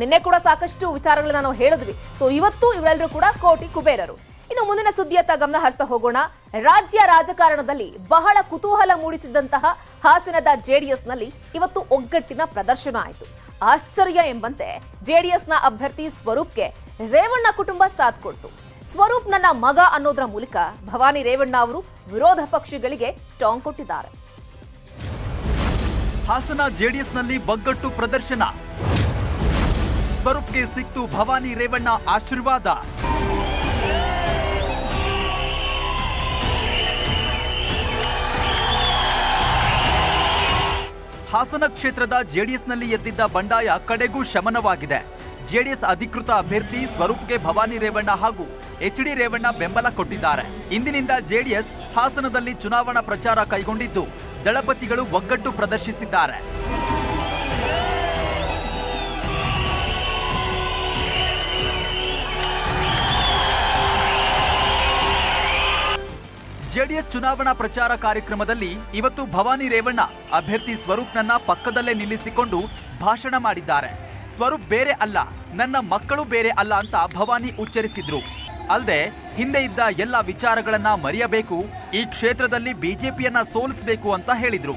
ನಿನ್ನೆ ಕೂಡ ಸಾಕಷ್ಟು ವಿಚಾರಗಳನ್ನ ನಾವು ಹೇಳಿದ್ವಿ. ಸೊ ಇವತ್ತು ಇವರೆಲ್ಲರೂ ಕೂಡ ಕೋಟಿ ಕುಬೇರರು. ಇನ್ನು ಮುಂದಿನ ಸುದ್ದಿಯತ್ತ ಗಮನ ಹರಿಸ್ತಾ ಹೋಗೋಣ. ರಾಜ್ಯ ರಾಜಕಾರಣದಲ್ಲಿ ಬಹಳ ಕುತೂಹಲ ಮೂಡಿಸಿದಂತಹ ಹಾಸನದ ಜೆಡಿಎಸ್ನಲ್ಲಿ ಇವತ್ತು ಒಗ್ಗಟ್ಟಿನ ಪ್ರದರ್ಶನ ಆಯಿತು. ಆಶ್ಚರ್ಯ ಎಂಬಂತೆ ಜೆಡಿಎಸ್ನ ಅಭ್ಯರ್ಥಿ ಸ್ವರೂಪ್ಗೆ ರೇವಣ್ಣ ಕುಟುಂಬ ಸಾಥ್ ಕೊಡ್ತು. ಸ್ವರೂಪ್ ನನ್ನ ಮಗ ಅನ್ನೋದರ ಮೂಲಕ ಭವಾನಿ ರೇವಣ್ಣ ಅವರು ವಿರೋಧ ಪಕ್ಷಗಳಿಗೆ ಟಾಂಗ್ ಕೊಟ್ಟಿದ್ದಾರೆ. ಹಾಸನ ಜೆಡಿಎಸ್ನಲ್ಲಿ ಒಗ್ಗಟ್ಟು ಪ್ರದರ್ಶನ. ಸ್ವರೂಪ್ಗೆ ಸಿಕ್ತು ಭವಾನಿ ರೇವಣ್ಣ ಆಶೀರ್ವಾದ. ಹಾಸನ ಕ್ಷೇತ್ರದ ಜೆಡಿಎಸ್ನಲ್ಲಿ ಎದ್ದಿದ್ದ ಬಂಡಾಯ ಕಡೆಗೂ ಶಮನವಾಗಿದೆ. ಜೆಡಿಎಸ್ ಅಧಿಕೃತ ಅಭ್ಯರ್ಥಿ ಸ್ವರೂಪ್ಗೆ ಭವಾನಿ ರೇವಣ್ಣ ಹಾಗೂ ಎಚ್ಡಿ ರೇವಣ್ಣ ಬೆಂಬಲ ಕೊಟ್ಟಿದ್ದಾರೆ. ಇಂದಿನಿಂದ ಜೆಡಿಎಸ್ ಹಾಸನದಲ್ಲಿ ಚುನಾವಣಾ ಪ್ರಚಾರ ಕೈಗೊಂಡಿದ್ದು ದಳಪತಿಗಳು ಒಗ್ಗಟ್ಟು ಪ್ರದರ್ಶಿಸಿದ್ದಾರೆ. ಜೆಡಿಎಸ್ ಚುನಾವಣಾ ಪ್ರಚಾರ ಕಾರ್ಯಕ್ರಮದಲ್ಲಿ ಇವತ್ತು ಭವಾನಿ ರೇವಣ್ಣ ಅಭ್ಯರ್ಥಿ ಸ್ವರೂಪ್ನನ್ನ ಪಕ್ಕದಲ್ಲೇ ನಿಲ್ಲಿಸಿಕೊಂಡು ಭಾಷಣ ಮಾಡಿದ್ದಾರೆ. ಸ್ವರೂಪ್ ಬೇರೆ ಅಲ್ಲ, ನನ್ನ ಮಕ್ಕಳು ಬೇರೆ ಅಲ್ಲ ಅಂತ ಭವಾನಿ ಉಚ್ಚರಿಸಿದ್ರು. ಅಲ್ಲದೆ ಹಿಂದೆ ಇದ್ದ ಎಲ್ಲ ವಿಚಾರಗಳನ್ನ ಮರೆಯಬೇಕು, ಈ ಕ್ಷೇತ್ರದಲ್ಲಿ ಬಿಜೆಪಿಯನ್ನ ಸೋಲಿಸಬೇಕು ಅಂತ ಹೇಳಿದ್ರು.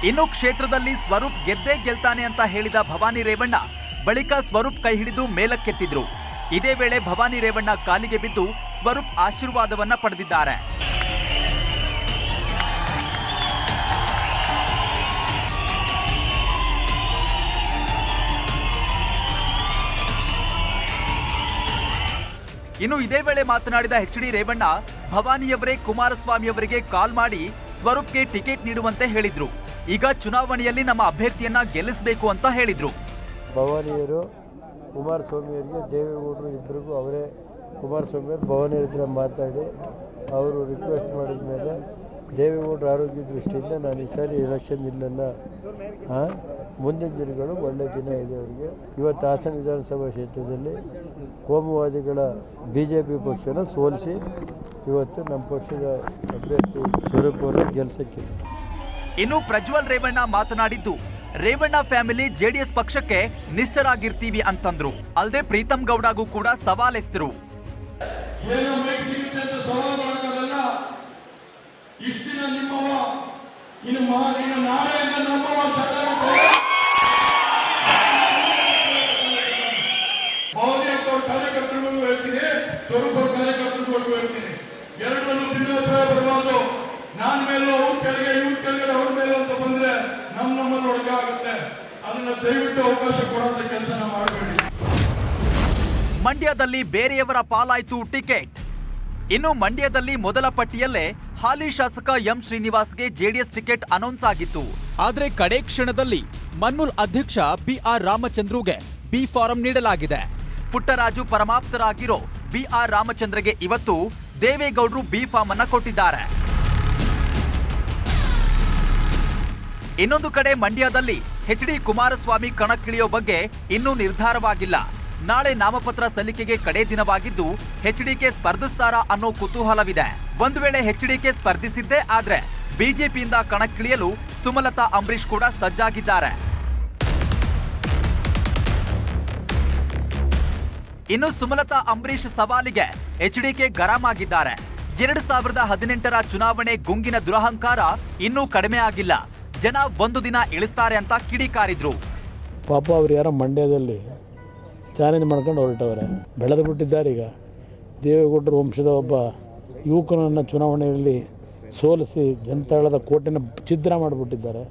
ಇನ್ನು ಕ್ಷೇತ್ರದಲ್ಲಿ ಸ್ವರೂಪ್ ಗೆದ್ದೇ ಗೆಲ್ತಾನೆ ಅಂತ ಹೇಳಿದ ಭವಾನಿ ರೇವಣ್ಣ ಬಳಿಕ ಸ್ವರೂಪ್ ಕೈ ಹಿಡಿದು ಮೇಲಕ್ಕೆತ್ತಿದ್ರು. ಇದೇ ವೇಳೆ ಭವಾನಿ ರೇವಣ್ಣ ಕಾಲಿಗೆ ಬಿದ್ದು ಸ್ವರೂಪ್ ಆಶೀರ್ವಾದವನ್ನ ಪಡೆದಿದ್ದಾರೆ. ಇನ್ನು ಇದೇ ವೇಳೆ ಮಾತನಾಡಿದ ಎಚ್ಡಿ ರೇವಣ್ಣ ಭವಾನಿಯವರೇ ಕುಮಾರಸ್ವಾಮಿಯವರಿಗೆ ಕಾಲ್ ಮಾಡಿ ಸ್ವರೂಪ್ಗೆ ಟಿಕೆಟ್ ನೀಡುವಂತೆ ಹೇಳಿದ್ರು. ಈಗ ಚುನಾವಣೆಯಲ್ಲಿ ನಮ್ಮ ಅಭ್ಯರ್ಥಿಯನ್ನ ಗೆಲ್ಲಿಸಬೇಕು ಅಂತ ಹೇಳಿದ್ರು. ಭವಾನಿಯವರು ಕುಮಾರಸ್ವಾಮಿಯವರಿಗೆ ದೇವೇಗೌಡರು ಇಬ್ಬರಿಗೂ ಅವರೇ ಕುಮಾರಸ್ವಾಮಿಯವರು ಭವಾನಿಯವ್ರ ಹತ್ರ ಮಾತಾಡಿ ಅವರು ರಿಕ್ವೆಸ್ಟ್ ಮಾಡಿದ ಮೇಲೆ ದೇವೇಗೌಡರ ಆರೋಗ್ಯ ದೃಷ್ಟಿಯಿಂದ ನಾನು ಈ ಸಾರಿ ಎಲೆಕ್ಷನ್ ನಿಲ್ಲಲ್ಲ, ಮುಂದಿನ ದಿನಗಳು ಒಳ್ಳೆ ದಿನ ಇದೆ ಅವರಿಗೆ. ಇವತ್ತು ಹಾಸನ ವಿಧಾನಸಭಾ ಕ್ಷೇತ್ರದಲ್ಲಿ ಕೋಮುವಾದಿಗಳ ಬಿಜೆಪಿ ಪಕ್ಷನ ಸೋಲಿಸಿ ಇವತ್ತು ನಮ್ಮ ಪಕ್ಷದ ಅಭ್ಯರ್ಥಿ ಸ್ವರೂಪ್ ಅವರು ಗೆಲ್ಸಕ್ಕೆ. ಇನ್ನು ಪ್ರಜ್ವಲ್ ರೇವಣ್ಣ ಮಾತನಾಡಿದ್ದು ರೇವಣ್ಣ ಫ್ಯಾಮಿಲಿ ಜೆಡಿಎಸ್ ಪಕ್ಷಕ್ಕೆ ನಿಷ್ಠರಾಗಿರ್ತೀವಿ ಅಂತಂದ್ರು. ಅಲ್ಲದೆ ಪ್ರೀತಮ್ ಗೌಡಗೂ ಕೂಡ ಸವಾಲೆಸ್ತರು. ಕಾರ್ಯಕರ್ತರಿಗೂ ಹೇಳ್ತೀನಿ, ಸ್ವರೂಪ ಕಾರ್ಯಕರ್ತರಿಗೂ ಹೇಳ್ತೀನಿ, ಎರಡರಲ್ಲೂ ಭಿನ್ನಾಭಿಪ್ರಾಯ ಬರಬಾರ್ದು. ನಾನು ಮೇಲೂ ಅವ್ರ ಕೆಳಗೆ ಇವ್ರ ಕೆಳಗಡೆ ಅವ್ರ ಮೇಲೆ ಅಂತ ಬಂದ್ರೆ ನಮ್ಮಲ್ಲಿ ಒಳಗೆ ಆಗುತ್ತೆ. ಅದನ್ನ ದಯವಿಟ್ಟು ಅವಕಾಶ ಕೊಡುವಂತ ಕೆಲಸ ಮಾಡಬೇಡಿ. ಮಂಡ್ಯದಲ್ಲಿ ಬೇರೆಯವರ ಪಾಲಾಯ್ತು ಟಿಕೆಟ್. ಇನ್ನು ಮಂಡ್ಯದಲ್ಲಿ ಮೊದಲ ಪಟ್ಟಿಯಲ್ಲೇ ಹಾಲಿ ಶಾಸಕ ಎಂ ಶ್ರೀನಿವಾಸ್ಗೆ ಜೆಡಿಎಸ್ ಟಿಕೆಟ್ ಅನೌನ್ಸ್ ಆಗಿತ್ತು. ಆದ್ರೆ ಕಡೆ ಕ್ಷಣದಲ್ಲಿ ಮನ್ಮೂಲ್ ಅಧ್ಯಕ್ಷ ಬಿಆರ್ ರಾಮಚಂದ್ರುಗೆ ಬಿ ಫಾರಂ ನೀಡಲಾಗಿದೆ. ಪುಟ್ಟರಾಜು ಪರಮಾಪ್ತರಾಗಿರೋ ಬಿಆರ್ ರಾಮಚಂದ್ರಗೆ ಇವತ್ತು ದೇವೇಗೌಡರು ಬಿ ಫಾರ್ಮ್ ಅನ್ನ ಕೊಟ್ಟಿದ್ದಾರೆ. ಇನ್ನೊಂದು ಕಡೆ ಮಂಡ್ಯದಲ್ಲಿ ಎಚ್ಡಿ ಕುಮಾರಸ್ವಾಮಿ ಕಣಕ್ಕಿಳಿಯೋ ಬಗ್ಗೆ ಇನ್ನೂ ನಿರ್ಧಾರವಾಗಿಲ್ಲ. ನಾಳೆ ನಾಮಪತ್ರ ಸಲ್ಲಿಕೆಗೆ ಕಡೆ ದಿನವಾಗಿದ್ದು ಎಚ್ಡಿಕೆ ಸ್ಪರ್ಧಿಸ್ತಾರಾ ಅನ್ನೋ ಕುತೂಹಲವಿದೆ. ಒಂದು ವೇಳೆ ಎಚ್ಡಿಕೆ ಸ್ಪರ್ಧಿಸಿದ್ದೇ ಆದ್ರೆ ಬಿಜೆಪಿಯಿಂದ ಕಣಕ್ಕಿಳಿಯಲು ಸುಮಲತಾ ಅಂಬರೀಶ್ ಕೂಡ ಸಜ್ಜಾಗಿದ್ದಾರೆ. ಇನ್ನು ಸುಮಲತಾ ಅಂಬರೀಶ್ ಸವಾಲಿಗೆ ಎಚ್ಡಿಕೆ ಗರಂ ಆಗಿದ್ದಾರೆ. 2018ರ ಚುನಾವಣೆ ಗುಂಗಿನ ದುರಹಂಕಾರ ಇನ್ನೂ ಕಡಿಮೆ ಆಗಿಲ್ಲ. ಜನ ಒಂದು ದಿನ ಇಳಿಸ್ತಾರೆ ಅಂತ ಕಿಡಿಕಾರಿದ್ರು. ಪಾಪ ಅವ್ರು ಯಾರೋ ಮಂಡ್ಯದಲ್ಲಿ ಚಾಲೆಂಜ್ ಮಾಡ್ಕೊಂಡು ಹೊರಟವ್ರೆ, ಬೆಳೆದು ಬಿಟ್ಟಿದ್ದಾರೆ. ಈಗ ದೇವೇಗೌಡರ ವಂಶದ ಒಬ್ಬ ಯುವಕನನ್ನು ಚುನಾವಣೆಯಲ್ಲಿ ಸೋಲಿಸಿ ಜನತಾಳದ ಕೋಟೆನ ಛಿದ್ರ ಮಾಡಿಬಿಟ್ಟಿದ್ದಾರೆ.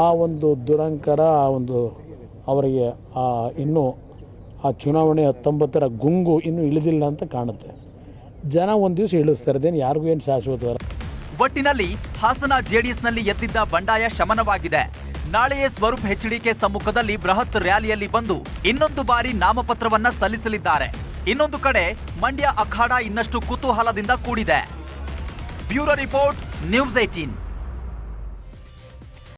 ಆ ಒಂದು ದುರಹಂಕಾರ, ಆ ಒಂದು ಅವರಿಗೆ ಇನ್ನೂ ಆ ಚುನಾವಣೆ 19ರ ಗುಂಗು ಇನ್ನೂ ಇಳಿದಿಲ್ಲ ಅಂತ ಕಾಣುತ್ತೆ. ಜನ ಒಂದು ದಿವಸ ಇಳಿಸ್ತಾರೆ, ಅದೇನು ಯಾರಿಗೂ ಏನು ಶಾಶ್ವತವಲ್ಲ. ಒಟ್ಟಿನಲ್ಲಿ ಹಾಸನ ಜೆಡಿಎಸ್ನಲ್ಲಿ ಎದ್ದಿದ್ದ ಬಂಡಾಯ ಶಮನವಾಗಿದೆ. ನಾಳೆಯೇ ಸ್ವರೂಪ್ ಎಚ್ಡಿಕೆ ಸಮ್ಮುಖದಲ್ಲಿ ಬೃಹತ್ ರ್ಯಾಲಿಯಲ್ಲಿ ಬಂದು ಇನ್ನೊಂದು ಬಾರಿ ನಾಮಪತ್ರವನ್ನ ಸಲ್ಲಿಸಲಿದ್ದಾರೆ. ಇನ್ನೊಂದು ಕಡೆ ಮಂಡ್ಯ ಅಖಾಡ ಇನ್ನಷ್ಟು ಕುತೂಹಲದಿಂದ ಕೂಡಿದೆ. Bureau report, news 18.